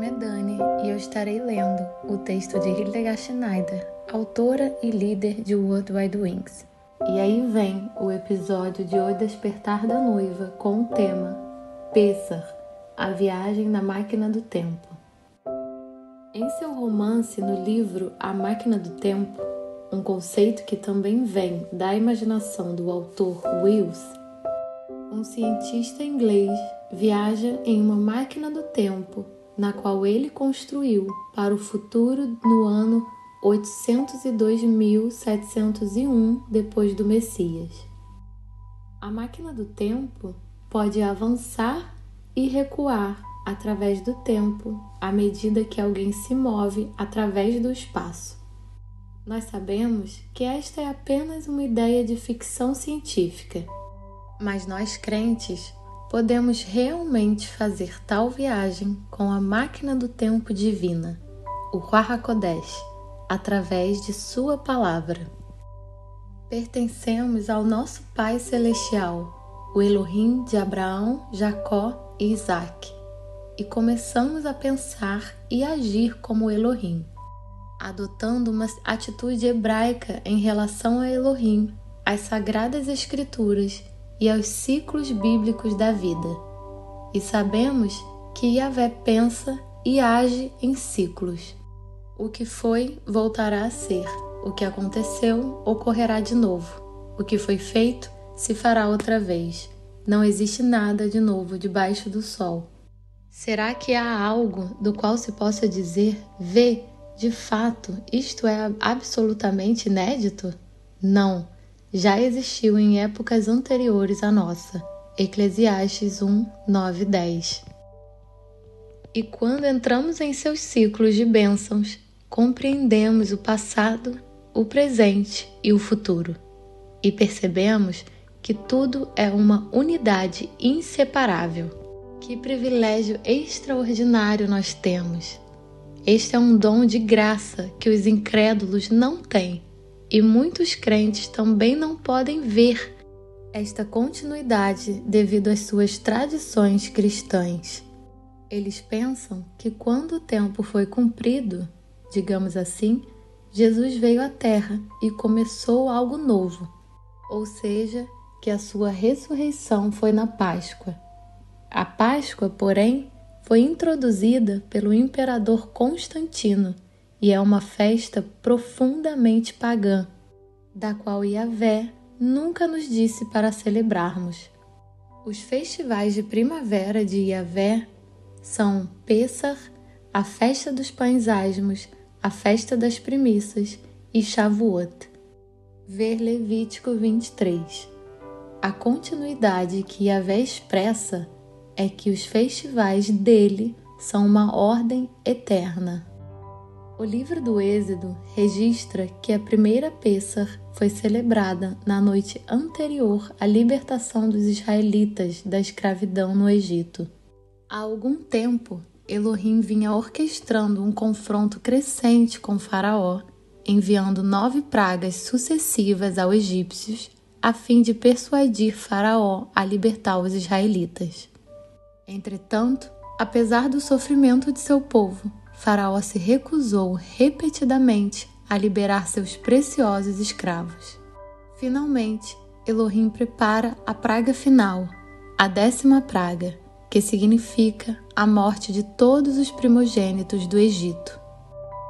nome é Dani e eu estarei lendo o texto de Hildegard Schneider, autora e líder de World Wide Wings. E aí vem o episódio de O Despertar da Noiva com o tema Pessah, a viagem na máquina do tempo. Em seu romance no livro A Máquina do Tempo, um conceito que também vem da imaginação do autor Wills, um cientista inglês viaja em uma máquina do tempo na qual ele construiu para o futuro no ano 802.701 depois do Messias. A máquina do tempo pode avançar e recuar através do tempo à medida que alguém se move através do espaço. Nós sabemos que esta é apenas uma ideia de ficção científica, mas nós crentes podemos realmente fazer tal viagem com a máquina do tempo divina, o Ruach HaKodesh, através de sua palavra. Pertencemos ao nosso Pai Celestial, o Elohim de Abraão, Jacó e Isaac, e começamos a pensar e agir como Elohim, adotando uma atitude hebraica em relação a Elohim, às Sagradas Escrituras e aos ciclos bíblicos da vida. E sabemos que Yahvé pensa e age em ciclos. O que foi, voltará a ser. O que aconteceu, ocorrerá de novo. O que foi feito, se fará outra vez. Não existe nada de novo debaixo do sol. Será que há algo do qual se possa dizer, vê, de fato, isto é absolutamente inédito? Não. Já existiu em épocas anteriores à nossa. Eclesiastes 1, 9 e 10. E quando entramos em seus ciclos de bênçãos, compreendemos o passado, o presente e o futuro. E percebemos que tudo é uma unidade inseparável. Que privilégio extraordinário nós temos! Este é um dom de graça que os incrédulos não têm. E muitos crentes também não podem ver esta continuidade devido às suas tradições cristãs. Eles pensam que quando o tempo foi cumprido, digamos assim, Jesus veio à Terra e começou algo novo, ou seja, que a sua ressurreição foi na Páscoa. A Páscoa, porém, foi introduzida pelo imperador Constantino, e é uma festa profundamente pagã, da qual Yahvé nunca nos disse para celebrarmos. Os festivais de primavera de Yahvé são Pessah, a festa dos pães asmos, a festa das primícias e Shavuot. Ver Levítico 23. A continuidade que Yahvé expressa é que os festivais dele são uma ordem eterna. O livro do Êxodo registra que a primeira Pessah foi celebrada na noite anterior à libertação dos israelitas da escravidão no Egito. Há algum tempo, Elohim vinha orquestrando um confronto crescente com Faraó, enviando 9 pragas sucessivas aos egípcios, a fim de persuadir Faraó a libertar os israelitas. Entretanto, apesar do sofrimento de seu povo, Faraó se recusou repetidamente a liberar seus preciosos escravos. Finalmente, Elohim prepara a praga final, a 10ª praga, que significa a morte de todos os primogênitos do Egito,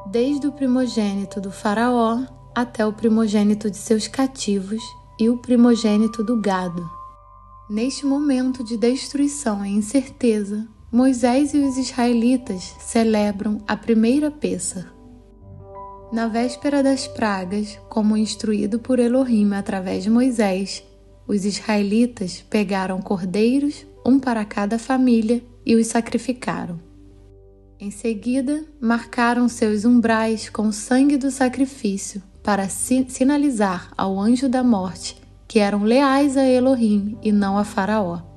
desde o primogênito do Faraó até o primogênito de seus cativos e o primogênito do gado. Neste momento de destruição e incerteza, Moisés e os israelitas celebram a primeira Pessah. Na véspera das pragas, como instruído por Elohim através de Moisés, os israelitas pegaram cordeiros, um para cada família, e os sacrificaram. Em seguida, marcaram seus umbrais com o sangue do sacrifício para sinalizar ao anjo da morte que eram leais a Elohim e não a Faraó.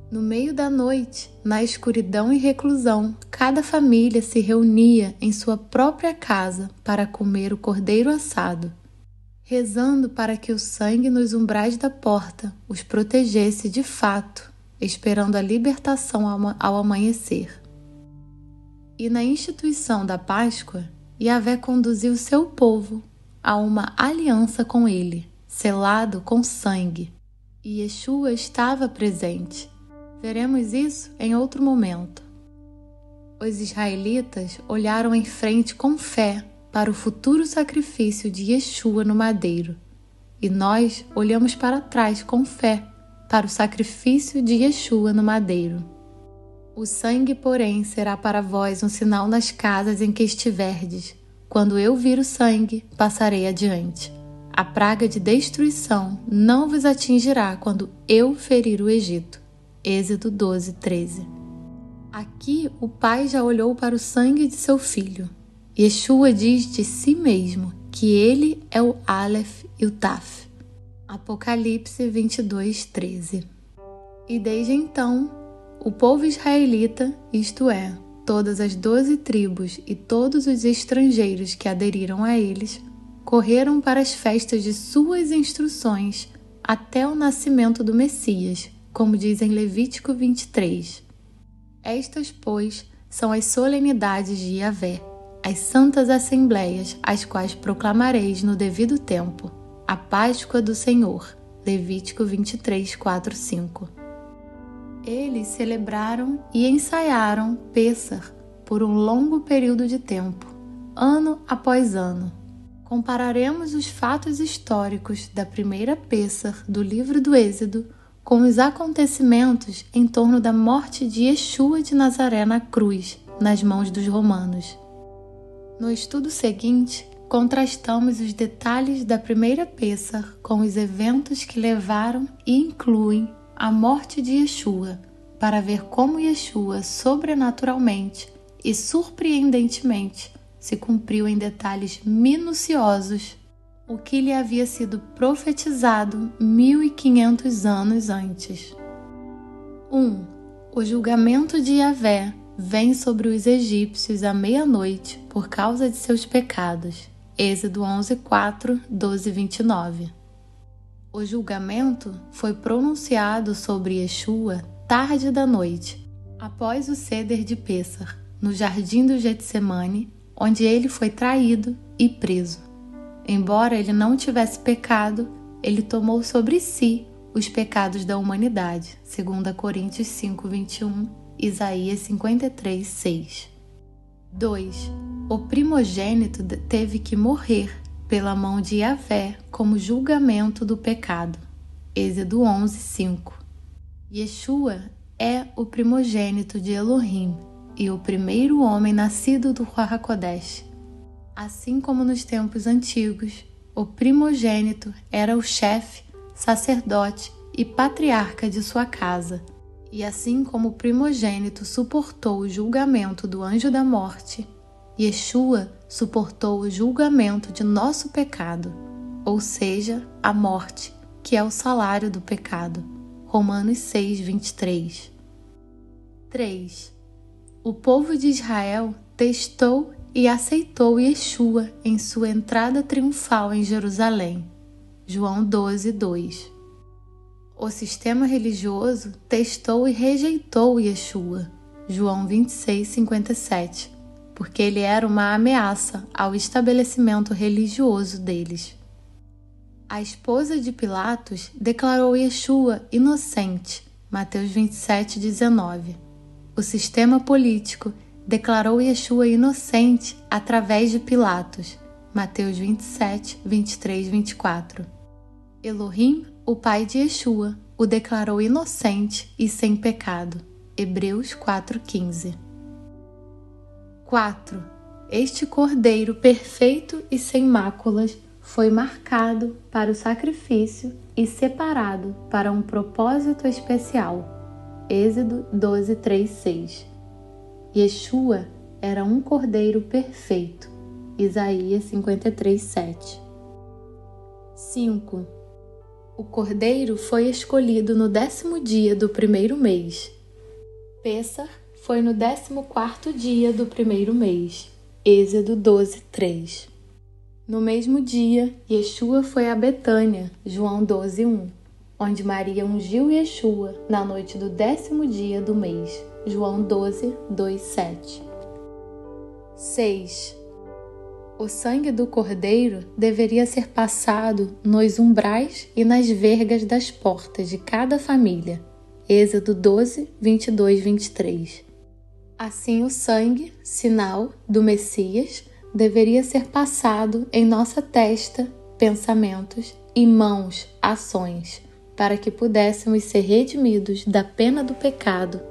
No meio da noite, na escuridão e reclusão, cada família se reunia em sua própria casa para comer o cordeiro assado, rezando para que o sangue nos umbrais da porta os protegesse de fato, esperando a libertação ao amanhecer. E na instituição da Páscoa, Yahvé conduziu seu povo a uma aliança com ele, selado com sangue. E Yeshua estava presente. Veremos isso em outro momento. Os israelitas olharam em frente com fé para o futuro sacrifício de Yeshua no madeiro. E nós olhamos para trás com fé para o sacrifício de Yeshua no madeiro. O sangue, porém, será para vós um sinal nas casas em que estiverdes. Quando eu vir o sangue, passarei adiante. A praga de destruição não vos atingirá quando eu ferir o Egito. Êxodo 12, 13. Aqui o pai já olhou para o sangue de seu filho. Yeshua diz de si mesmo que ele é o Aleph e o Taf. Apocalipse 22, 13. E desde então, o povo israelita, isto é, todas as 12 tribos e todos os estrangeiros que aderiram a eles, correram para as festas de suas instruções até o nascimento do Messias, como diz em Levítico 23. Estas, pois, são as solenidades de Yahvé, as santas assembleias, as quais proclamareis no devido tempo, a Páscoa do Senhor. Levítico 23, 4, 5. Eles celebraram e ensaiaram Pêssar por um longo período de tempo, ano após ano. Compararemos os fatos históricos da primeira Pêssar do livro do Êxodo com os acontecimentos em torno da morte de Yeshua de Nazaré na cruz, nas mãos dos romanos. No estudo seguinte, contrastamos os detalhes da primeira Pêssar com os eventos que levaram e incluem a morte de Yeshua, para ver como Yeshua sobrenaturalmente e surpreendentemente se cumpriu em detalhes minuciosos o que lhe havia sido profetizado 1500 anos antes. 1. O julgamento de Yahvé vem sobre os egípcios à meia-noite por causa de seus pecados. Êxodo 11, 4, 12, 29. O julgamento foi pronunciado sobre Yeshua tarde da noite, após o Seder de Pêssar, no jardim do Getsemane, onde ele foi traído e preso. Embora ele não tivesse pecado, ele tomou sobre si os pecados da humanidade, 2 Coríntios 5, 21, Isaías 53, 6. 2. O primogênito teve que morrer pela mão de Yahvé como julgamento do pecado. Êxodo 11, 5. Yeshua é o primogênito de Elohim e o primeiro homem nascido do Ruach HaKodesh. Assim como nos tempos antigos, o primogênito era o chefe, sacerdote e patriarca de sua casa. E assim como o primogênito suportou o julgamento do anjo da morte, Yeshua suportou o julgamento de nosso pecado, ou seja, a morte, que é o salário do pecado. Romanos 6, 23. 3. O povo de Israel testou e aceitou Yeshua em sua entrada triunfal em Jerusalém. João 12, 2. O sistema religioso testou e rejeitou Yeshua. João 26, 57. Porque ele era uma ameaça ao estabelecimento religioso deles. A esposa de Pilatos declarou Yeshua inocente. Mateus 27, 19. O sistema político declarou Yeshua inocente através de Pilatos. Mateus 27, 23, 24. Elohim, o pai de Yeshua, o declarou inocente e sem pecado. Hebreus 4, 15. 4. Este cordeiro perfeito e sem máculas foi marcado para o sacrifício e separado para um propósito especial. Êxodo 12, 3, 6. Yeshua era um cordeiro perfeito. Isaías 53, 7. 5. O cordeiro foi escolhido no 10º dia do primeiro mês. Pêssar foi no 14º dia do primeiro mês. Êxodo 12, 3. No mesmo dia, Yeshua foi a Betânia, João 12, 1, onde Maria ungiu Yeshua na noite do 10º dia do mês, João 12, 2, 7. 6. O sangue do cordeiro deveria ser passado nos umbrais e nas vergas das portas de cada família. Êxodo 12, 22, 23. Assim, o sangue, sinal do Messias, deveria ser passado em nossa testa, pensamentos e mãos, ações, para que pudéssemos ser redimidos da pena do pecado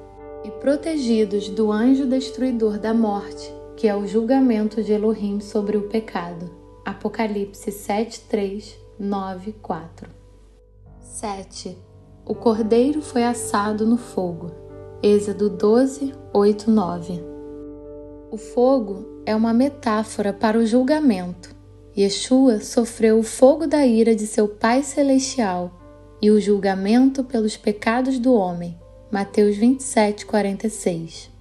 e protegidos do anjo destruidor da morte, que é o julgamento de Elohim sobre o pecado. Apocalipse 7, 3, 9, 4. 7. O cordeiro foi assado no fogo. Êxodo 12, 8, 9. O fogo é uma metáfora para o julgamento. Yeshua sofreu o fogo da ira de seu Pai Celestial e o julgamento pelos pecados do homem. Mateus 27, 46.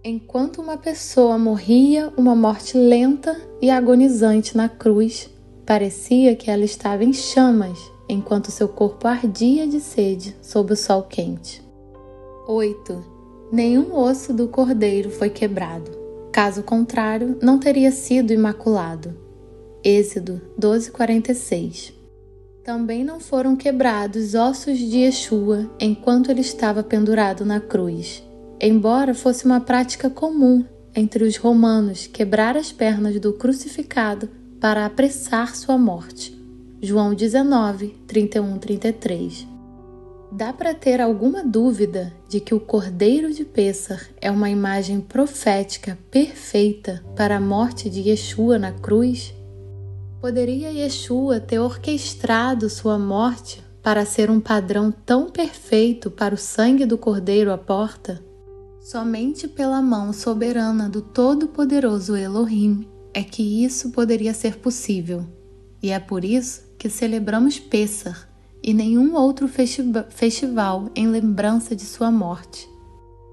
Enquanto uma pessoa morria uma morte lenta e agonizante na cruz, parecia que ela estava em chamas, enquanto seu corpo ardia de sede sob o sol quente. 8. Nenhum osso do cordeiro foi quebrado. Caso contrário, não teria sido imaculado. Êxodo 12:46. Também não foram quebrados ossos de Yeshua enquanto ele estava pendurado na cruz. Embora fosse uma prática comum entre os romanos quebrar as pernas do crucificado para apressar sua morte. João 19, 31, 33. Dá para ter alguma dúvida de que o Cordeiro de Pêssar é uma imagem profética perfeita para a morte de Yeshua na cruz? Poderia Yeshua ter orquestrado sua morte para ser um padrão tão perfeito para o sangue do Cordeiro à porta? Somente pela mão soberana do Todo-Poderoso Elohim é que isso poderia ser possível. E é por isso que celebramos Pêssar e nenhum outro festival em lembrança de sua morte.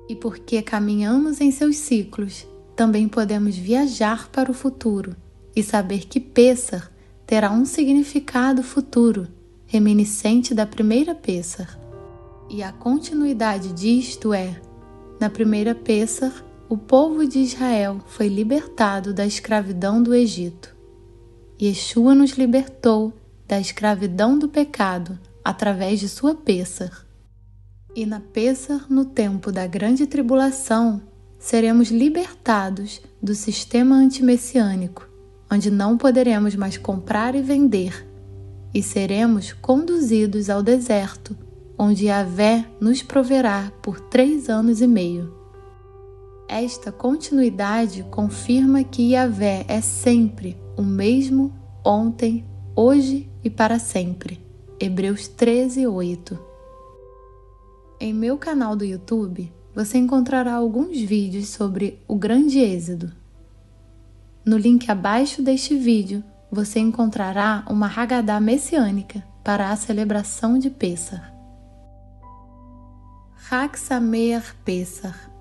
E porque caminhamos em seus ciclos, também podemos viajar para o futuro e saber que Pêssar terá um significado futuro, reminiscente da primeira Pêssar. E a continuidade disto é: na primeira Pêssar, o povo de Israel foi libertado da escravidão do Egito. Yeshua nos libertou da escravidão do pecado através de sua Pêssar. E na Pêssar, no tempo da grande tribulação, seremos libertados do sistema antimessiânico, onde não poderemos mais comprar e vender, e seremos conduzidos ao deserto, onde Yahvé nos proverá por 3 anos e meio. Esta continuidade confirma que Yahvé é sempre o mesmo ontem, hoje e para sempre. Hebreus 13, 8. Em meu canal do YouTube, você encontrará alguns vídeos sobre o Grande Êxodo. No link abaixo deste vídeo, você encontrará uma Haggadah messiânica para a celebração de Pêssar. Chag Sameach Pêssar.